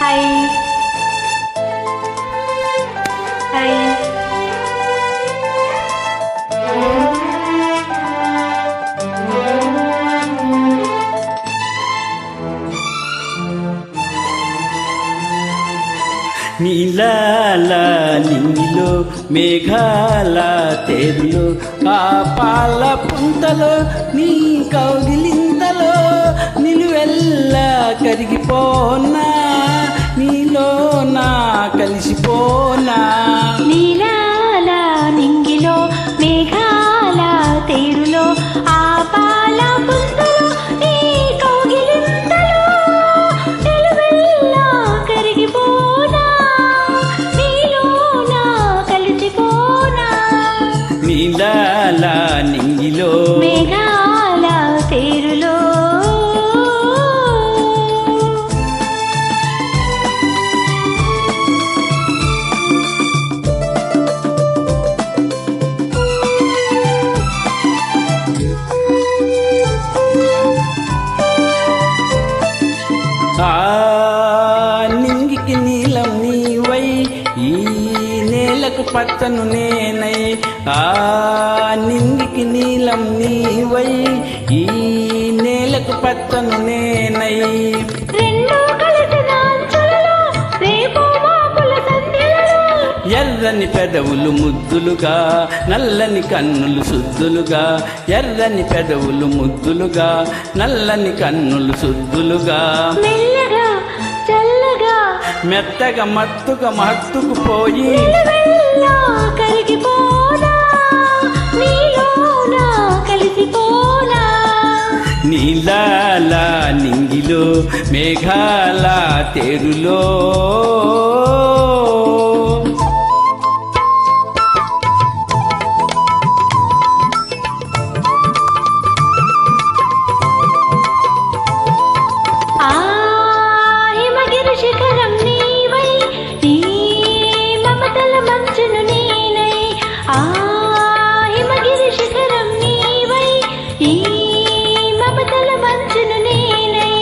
Hi hi. నీలాల నింగిలో మేఘాల తేరులో ఆ పాల పుంతలో నీ కౌగిలింతలో నిలువెల్లా కరిగిపోనా నీలో నా కలిసిపోనా. నీలాల నింగిలో మేఘాల తేరులో ఆ పాల పుంతలో నీ కౌగిలింతలో నిలువెల్లా కరిగిపోనా నీలో నా కలిసిపోనా. నీలాల నింగిలో మేఘాల తేరులో ఆ నింగికి నీలం నీవై ఈ నేలకు పచ్చను నేనై. ఆ నింగికి నీలం నీవై ఈ నేలకు పచ్చను నేనై. రెండు కలిసిన అంచులలో రేపు మాపుల సంధ్యలలో ఎర్రని పెదవులు ముద్దులుగా నల్లని కన్నులు సుద్దులుగా. ఎర్రని పెదవులు ముద్దులుగా నల్లని కన్నులు సుద్దులుగా. మెల్లగా చల్లగా మెత్తగా మత్తుగా మత్తుకు పోయి నిలువెల్లా కరిగిపోనా నీలో నా కలిసిపోనా. నీలాల నింగిలో మేఘాల తేరులో ఆ హిమగిరి శిఖరం నీవై నీ మమతల మంచును నేనై. ఆ హిమగిరి శిఖరం నీవై ఈ మమతల మంచును నేనై.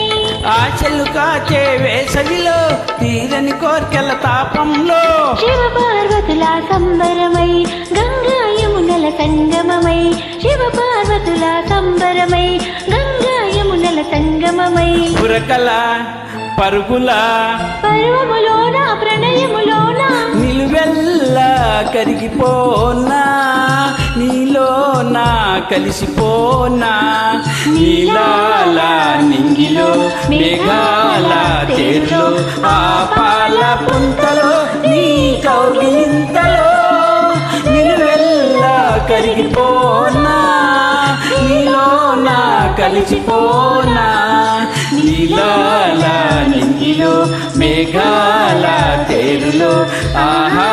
ఆశలు కాచే వేసవిలో తీరని కోర్కెల తాపంలో శివ పార్వతుల సంబరమై గంగా యమునల సంగమమై. శివ పార్వతుల సంబరమై గంగా యమునల సంగమమై. పురకల పరుగుల పర్వములోన ప్రణయములోన నిలువెల్లా కరిగిపోనా నీలో నా కలిసిపోనా. నీలాల నింగిలో మేఘాల తేరులో ఆ పాల పుంతలో నీ కౌగిలింతలో నిలువెల్లా కరిగిపోనా నీలో నా కలిసిపోనా. నీలాల నింగిలో మేఘాల తేరులో ఆహా